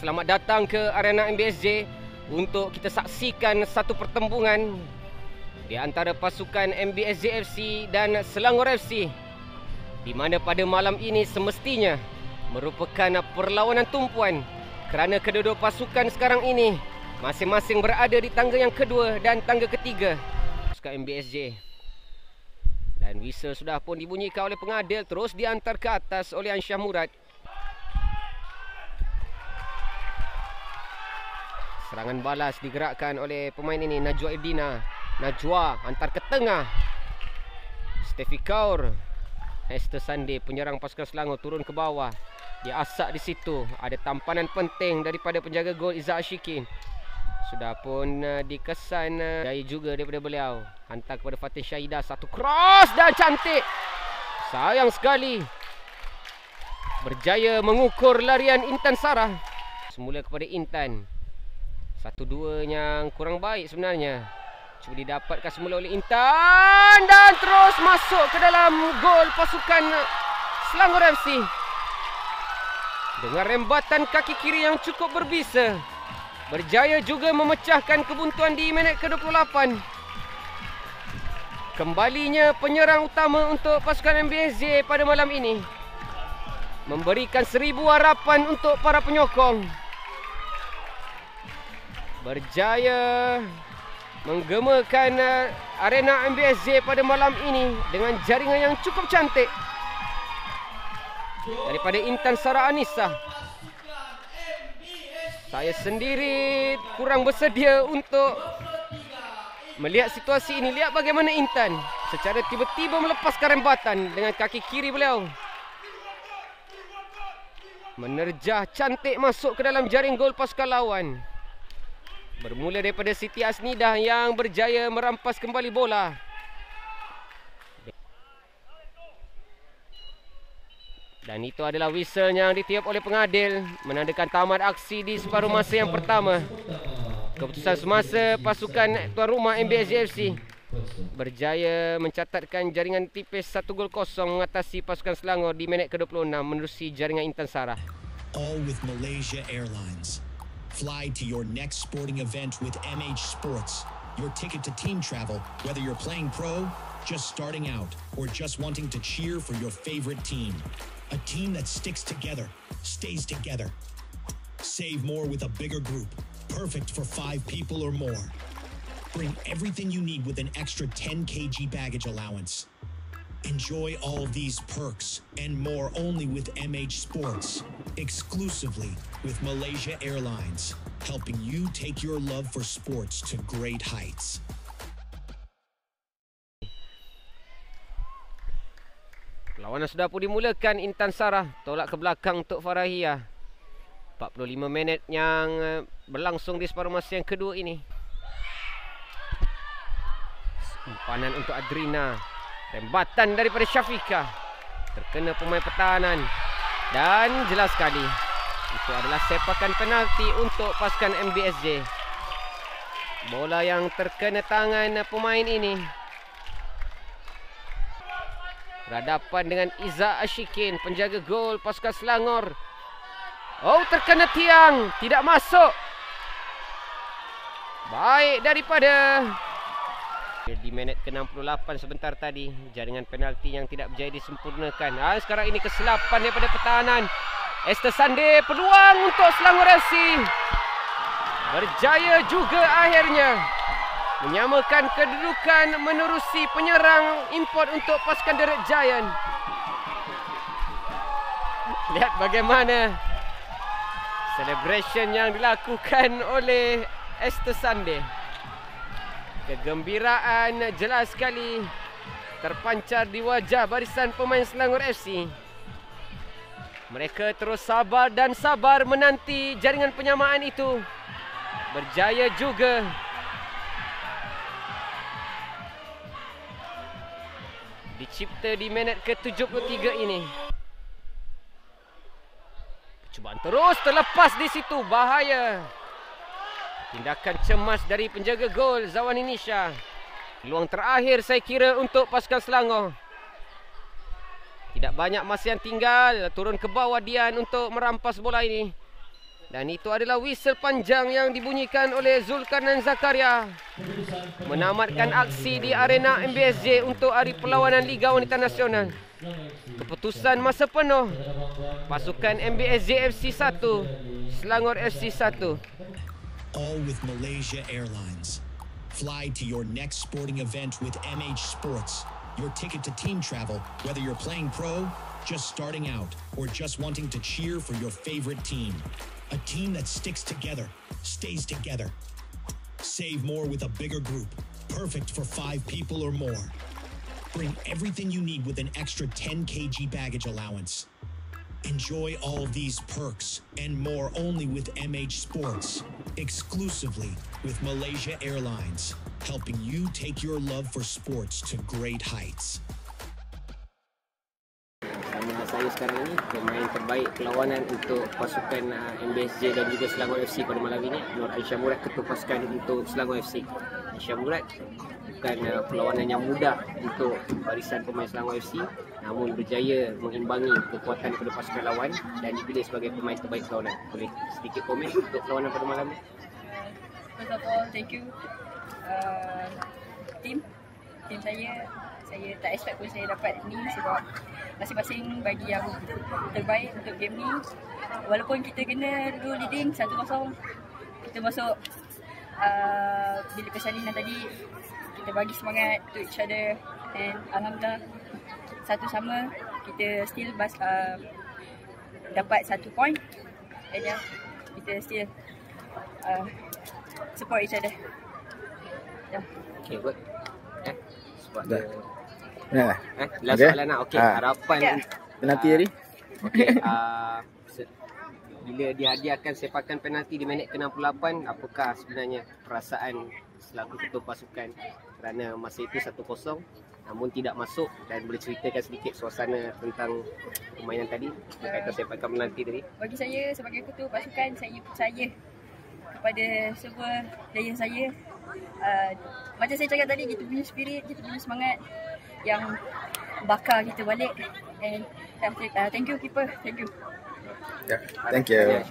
Selamat datang ke arena MBSJ untuk kita saksikan satu pertembungan di antara pasukan MBSJ FC dan Selangor FC, di mana pada malam ini semestinya merupakan perlawanan tumpuan kerana kedua-dua pasukan sekarang ini masing-masing berada di tangga yang kedua dan tangga ketiga pasukan MBSJ. Dan whistle sudah pun dibunyikan oleh pengadil, terus diantar ke atas oleh Ansyah Murad. Serangan balas digerakkan oleh pemain ini, Najwa Irdina. Najwa hantar ke tengah. Steffi Kaur. Esther Sande, penyerang pasukan Selangor, turun ke bawah. Dia asak di situ. Ada tampanan penting daripada penjaga gol Izzah Ashikin. Sudah pun dikesan jaya juga daripada beliau. Hantar kepada Fatin Syahidah. Satu cross dan cantik. Sayang sekali. Berjaya mengukur larian Intan Sarah. Semula kepada Intan. 1-2 yang kurang baik sebenarnya. Cuba didapatkan semula oleh Intan. Dan terus masuk ke dalam gol pasukan Selangor FC. Dengan rembatan kaki kiri yang cukup berbisa. Berjaya juga memecahkan kebuntuan di minit ke-28. Kembalinya penyerang utama untuk pasukan MBSJ pada malam ini. Memberikan 1000 harapan untuk para penyokong. Berjaya menggemakan arena MBSJ pada malam ini dengan jaringan yang cukup cantik daripada Intan Sarah Anissa. Saya sendiri kurang bersedia untuk melihat situasi ini. Lihat bagaimana Intan secara tiba-tiba melepaskan rembatan dengan kaki kiri beliau. Menerjah cantik masuk ke dalam jaring gol pasukan lawan. Bermula daripada Siti Asnidah yang berjaya merampas kembali bola. Dan itu adalah whistle yang ditiup oleh pengadil menandakan tamat aksi di separuh masa yang pertama. Keputusan semasa pasukan tuan rumah MBSJ FC berjaya mencatatkan jaringan tipis 1-0 mengatasi pasukan Selangor di minit ke-26 menerusi jaringan Intan Sarah. All with Malaysia Airlines. Fly to your next sporting event with MH Sports. Your ticket to team travel, whether you're playing pro, just starting out, or just wanting to cheer for your favorite team. A team that sticks together, stays together. Save more with a bigger group, perfect for 5 people or more. Bring everything you need with an extra 10 kg baggage allowance. Enjoy all these perks and more only with MH Sports, exclusively with Malaysia Airlines, helping you take your love for sports to great heights. Perlawanan sudah pun dimulakan. Intan Sarah tolak ke belakang untuk Farahia. 45 minit yang berlangsung di separuh masa yang kedua ini. Umpanan untuk Adrina. Rembatan daripada Syafika. Terkena pemain pertahanan. Dan jelas sekali itu adalah sepakan penalti untuk pasukan MBSJ. Bola yang terkena tangan pemain ini. Berhadapan dengan Izzah Ashikin, penjaga gol pasukan Selangor. Oh, terkena tiang. Tidak masuk. Baik daripada di minit ke-68 sebentar tadi. Jaringan penalti yang tidak berjaya disempurnakan. Sekarang ini kesilapan daripada pertahanan. Esther Sande, peluang untuk Selangor FC. Berjaya juga akhirnya menyamakan kedudukan menerusi penyerang import untuk pasukan Derek Giant. Lihat bagaimana celebration yang dilakukan oleh Esther Sande. Kegembiraan jelas sekali terpancar di wajah barisan pemain Selangor FC. Mereka terus sabar dan sabar menanti jaringan penyamaan itu. Berjaya juga. Dicipta di minit ke-73 ini. Percubaan terus terlepas di situ. Bahaya. Tindakan cemas dari penjaga gol Zawani Nisha. Peluang terakhir saya kira untuk pasukan Selangor. Tidak banyak masa yang tinggal. Turun ke bawah Dian untuk merampas bola ini. Dan itu adalah whistle panjang yang dibunyikan oleh Zulkarnain Zakaria, menamatkan aksi di arena MBSJ untuk hari perlawanan Liga Wanita Nasional. Keputusan masa penuh, pasukan MBSJ FC 1, Selangor FC 1. All with Malaysia Airlines. Fly to your next sporting event with MH Sports. Your ticket to team travel, whether you're playing pro, just starting out, or just wanting to cheer for your favorite team. A team that sticks together, stays together. Save more with a bigger group, perfect for 5 people or more. Bring everything you need with an extra 10 kg baggage allowance. Enjoy all of these perks and more only with MH Sports, exclusively with Malaysia Airlines, helping you take your love for sports to great heights. Sama saya sekarang ini pemain terbaik perlawanan untuk pasukan MBSJ dan juga Selangor FC pada malam ini, Nur Aisyah Murad, ketua pasukan untuk Selangor FC. Aisyah Murad bukan perlawanan yang mudah untuk barisan pemain Selangor FC, namun berjaya mengimbangi kekuatan kedua pasukan lawan dan dipilih sebagai pemain terbaik perlawanan. Boleh sedikit komen untuk perlawanan pada malam ini? First of all, thank you tim saya tak expect pun saya dapat ni sebab masing-masing bagi yang terbaik untuk game ni. Walaupun kita kena dulu leading 1-0, kita masuk bilik persalinan tadi, kita bagi semangat to each other, and alhamdulillah satu sama kita still dapat 1 point, and kita still support each other. Okay, good. Sebab Nah, soalan nak. Okey, harapan penalti tadi. Okey, bila dihadiahkan sepakan penalti di minit ke-68, apakah sebenarnya perasaan selaku ketua pasukan kerana masa itu 1-0 namun tidak masuk, dan boleh ceritakan sedikit suasana tentang permainan tadi berkaitan sepakan penalti tadi? Bagi saya sebagai ketua pasukan, saya percaya kepada semua player saya. Macam saya cakap tadi, kita punya spirit, kita punya semangat yang bakar kita balik. And thank you keeper, thank you. Thank you.